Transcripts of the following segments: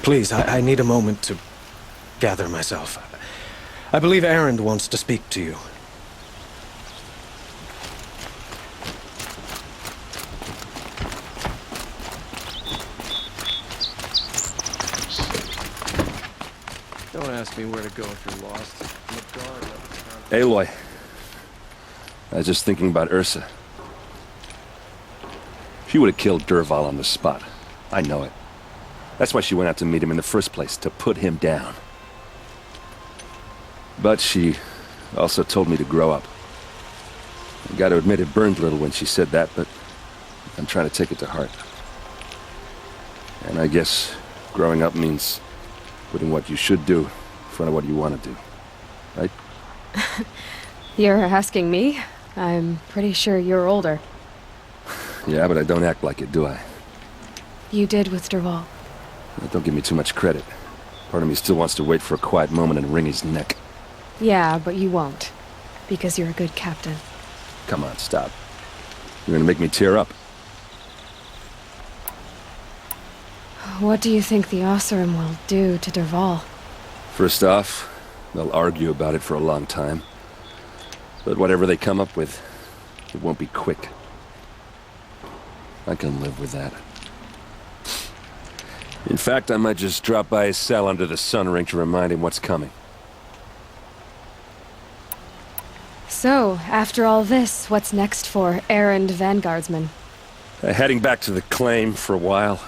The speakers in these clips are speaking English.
Please, I need a moment to gather myself. I believe Erend wants to speak to you. Don't ask me where to go if you're lost. I'm a guard. Aloy. I was just thinking about Ursa. She would have killed Dervahl on the spot. I know it. That's why she went out to meet him in the first place, to put him down. But she also told me to grow up. I gotta admit it burned a little when she said that, but I'm trying to take it to heart. And I guess growing up means putting what you should do in front of what you want to do. Right? You're asking me? I'm pretty sure you're older. Yeah, but I don't act like it, do I? You did with Dervahl. Don't give me too much credit. Part of me still wants to wait for a quiet moment and wring his neck. Yeah, but you won't. Because you're a good captain. Come on, stop. You're gonna make me tear up. What do you think the Oseram will do to Dervahl? First off, they'll argue about it for a long time. But whatever they come up with, it won't be quick. I can live with that. In fact, I might just drop by his cell under the sun ring to remind him what's coming. So, after all this, what's next for Erend Vanguardsman? Heading back to the claim for a while.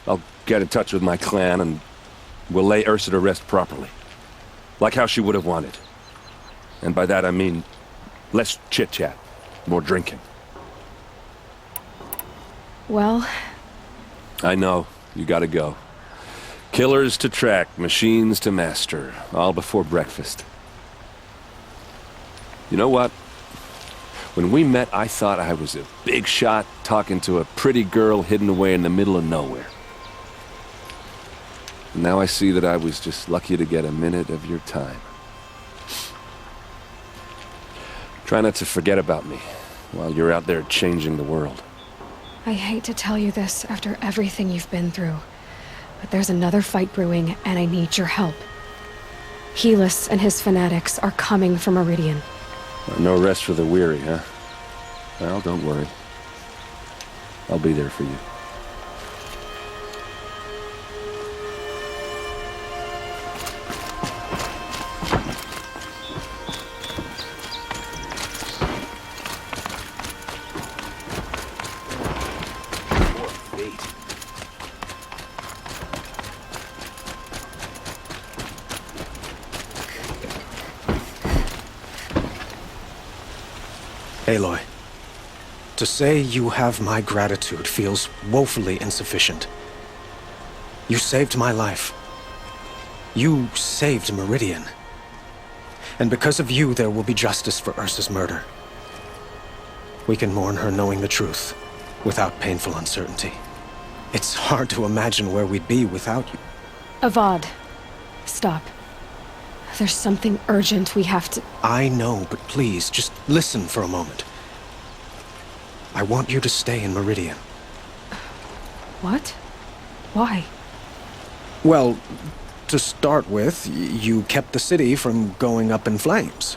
I'll get in touch with my clan and we'll lay Ursa to rest properly. Like how she would have wanted. And by that I mean less chit-chat, more drinking. Well... I know. You gotta go. Killers to track, machines to master, all before breakfast. You know what? When we met, I thought I was a big shot talking to a pretty girl hidden away in the middle of nowhere. And now I see that I was just lucky to get a minute of your time. Try not to forget about me while you're out there changing the world. I hate to tell you this after everything you've been through, but there's another fight brewing, and I need your help. Helis and his fanatics are coming for Meridian. No rest for the weary, huh? Well, don't worry. I'll be there for you. Aloy, to say you have my gratitude feels woefully insufficient. You saved my life. You saved Meridian. And because of you, there will be justice for Ursa's murder. We can mourn her knowing the truth, without painful uncertainty. It's hard to imagine where we'd be without you. Avad, stop. There's something urgent we have to... I know, but please, just listen for a moment. I want you to stay in Meridian. What? Why? Well, to start with, you kept the city from going up in flames.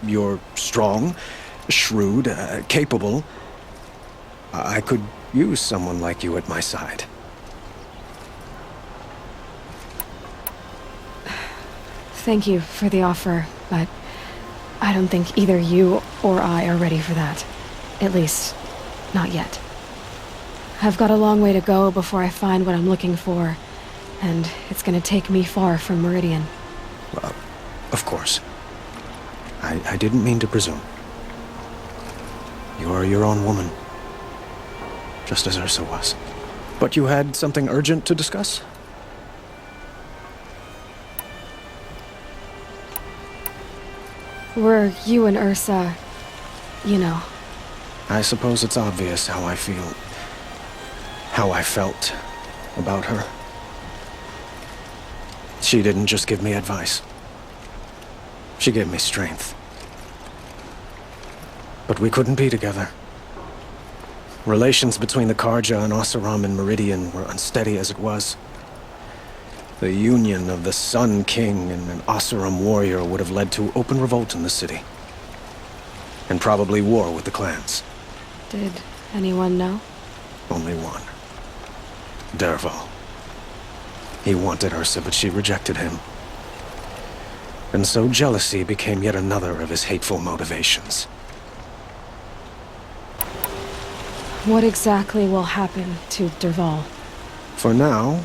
You're strong, shrewd, capable. I could use someone like you at my side. Thank you for the offer, but I don't think either you or I are ready for that. At least, not yet. I've got a long way to go before I find what I'm looking for, and it's gonna take me far from Meridian. Well, of course. I didn't mean to presume. You're your own woman, just as Ursa was. But you had something urgent to discuss? Were you and Ursa, you know... I suppose it's obvious how I feel. How I felt about her. She didn't just give me advice. She gave me strength. But we couldn't be together. Relations between the Carja and Oseram and Meridian were unsteady as it was. The union of the Sun King and an Oseram warrior would have led to open revolt in the city. And probably war with the clans. Did anyone know? Only one. Dervahl. He wanted Ursa, but she rejected him. And so jealousy became yet another of his hateful motivations. What exactly will happen to Dervahl? For now,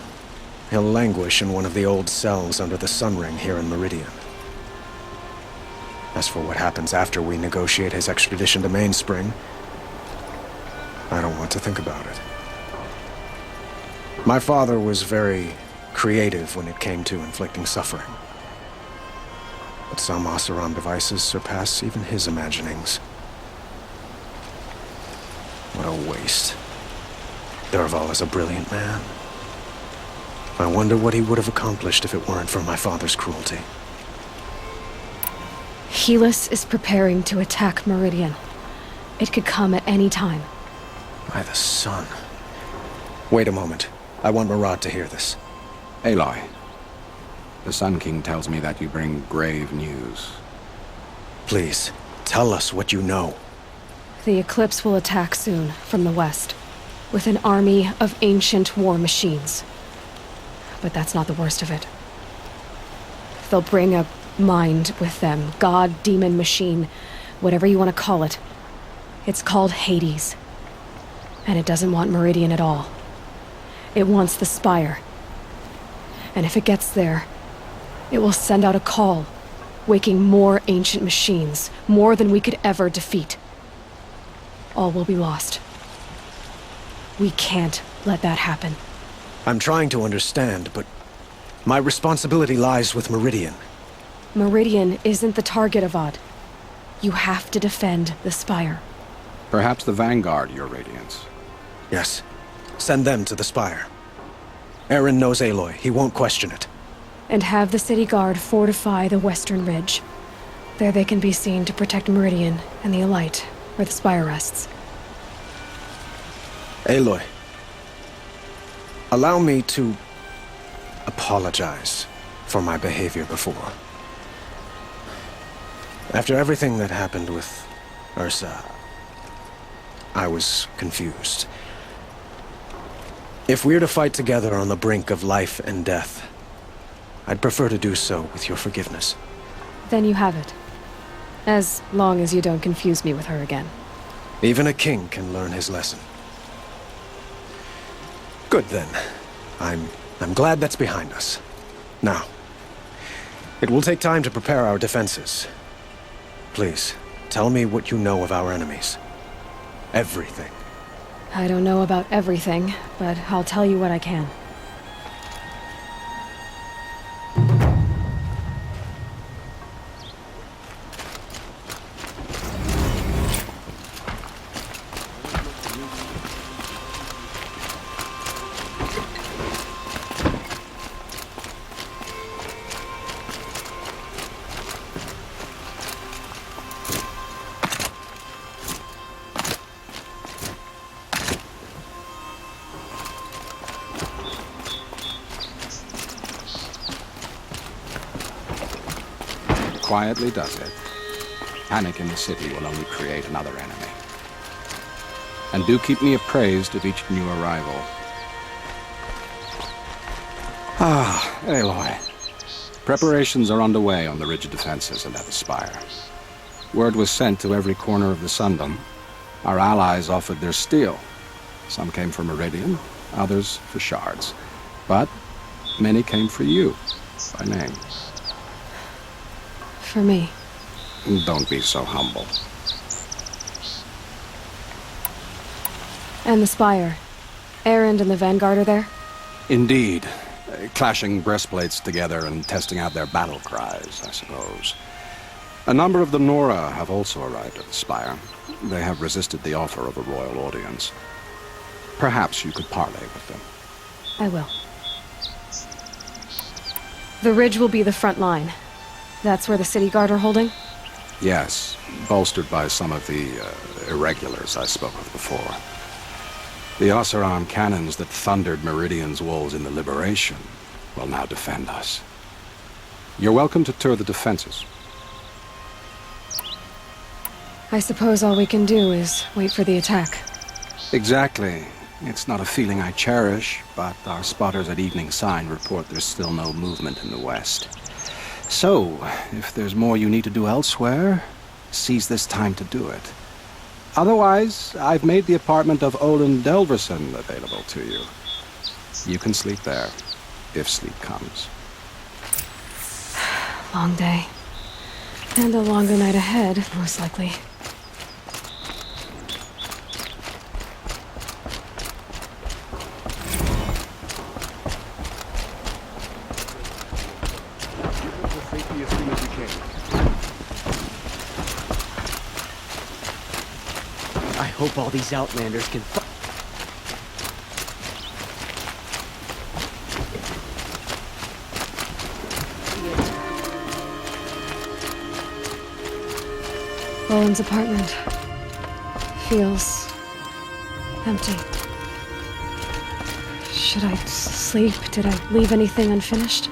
he'll languish in one of the old cells under the Sun Ring here in Meridian. As for what happens after we negotiate his extradition to Mainspring, I don't want to think about it. My father was very creative when it came to inflicting suffering. But some Oseram devices surpass even his imaginings. What a waste. Dervahl is a brilliant man. I wonder what he would have accomplished if it weren't for my father's cruelty. Helis is preparing to attack Meridian. It could come at any time. By the sun. Wait a moment. I want Murad to hear this. Aloy, the Sun King tells me that you bring grave news. Please, tell us what you know. The Eclipse will attack soon, from the west, with an army of ancient war machines. But that's not the worst of it. They'll bring a mind with them, god, demon, machine, whatever you want to call it. It's called Hades. And it doesn't want Meridian at all. It wants the Spire. And if it gets there, it will send out a call, waking more ancient machines, more than we could ever defeat. All will be lost. We can't let that happen. I'm trying to understand, but my responsibility lies with Meridian. Meridian isn't the target, Avad. You have to defend the Spire. Perhaps the Vanguard, Your Radiance. Yes. Send them to the Spire. Eren knows Aloy. He won't question it. And have the City Guard fortify the western ridge. There they can be seen to protect Meridian and the Elite, where the Spire rests. Aloy, allow me to apologize for my behavior before. After everything that happened with Ursa, I was confused. If we're to fight together on the brink of life and death, I'd prefer to do so with your forgiveness. Then you have it. As long as you don't confuse me with her again. Even a king can learn his lesson. Good then. I'm glad that's behind us. Now, it will take time to prepare our defenses. Please, tell me what you know of our enemies. Everything. I don't know about everything, but I'll tell you what I can. Quietly does it. Panic in the city will only create another enemy. And do keep me appraised of each new arrival. Aloy. Preparations are underway on the ridge defenses and at the Spire. Word was sent to every corner of the Sundom. Our allies offered their steel. Some came for Meridian, others for shards. But many came for you, by name. For me. Don't be so humble. And the Spire. Erend and the Vanguard are there? Indeed. Clashing breastplates together and testing out their battle cries, I suppose. A number of the Nora have also arrived at the Spire. They have resisted the offer of a royal audience. Perhaps you could parley with them. I will. The ridge will be the front line. That's where the City Guard are holding? Yes, bolstered by some of the irregulars I spoke of before. The Oseram cannons that thundered Meridian's walls in the Liberation will now defend us. You're welcome to tour the defenses. I suppose all we can do is wait for the attack. Exactly. It's not a feeling I cherish, but our spotters at Evening Sign report there's still no movement in the west. So, if there's more you need to do elsewhere, seize this time to do it. Otherwise, I've made the apartment of Olin Delverson available to you. You can sleep there, if sleep comes. Long day. And a longer night ahead, most likely. I hope all these Outlanders can Owen's apartment feels empty. Should I sleep? Did I leave anything unfinished?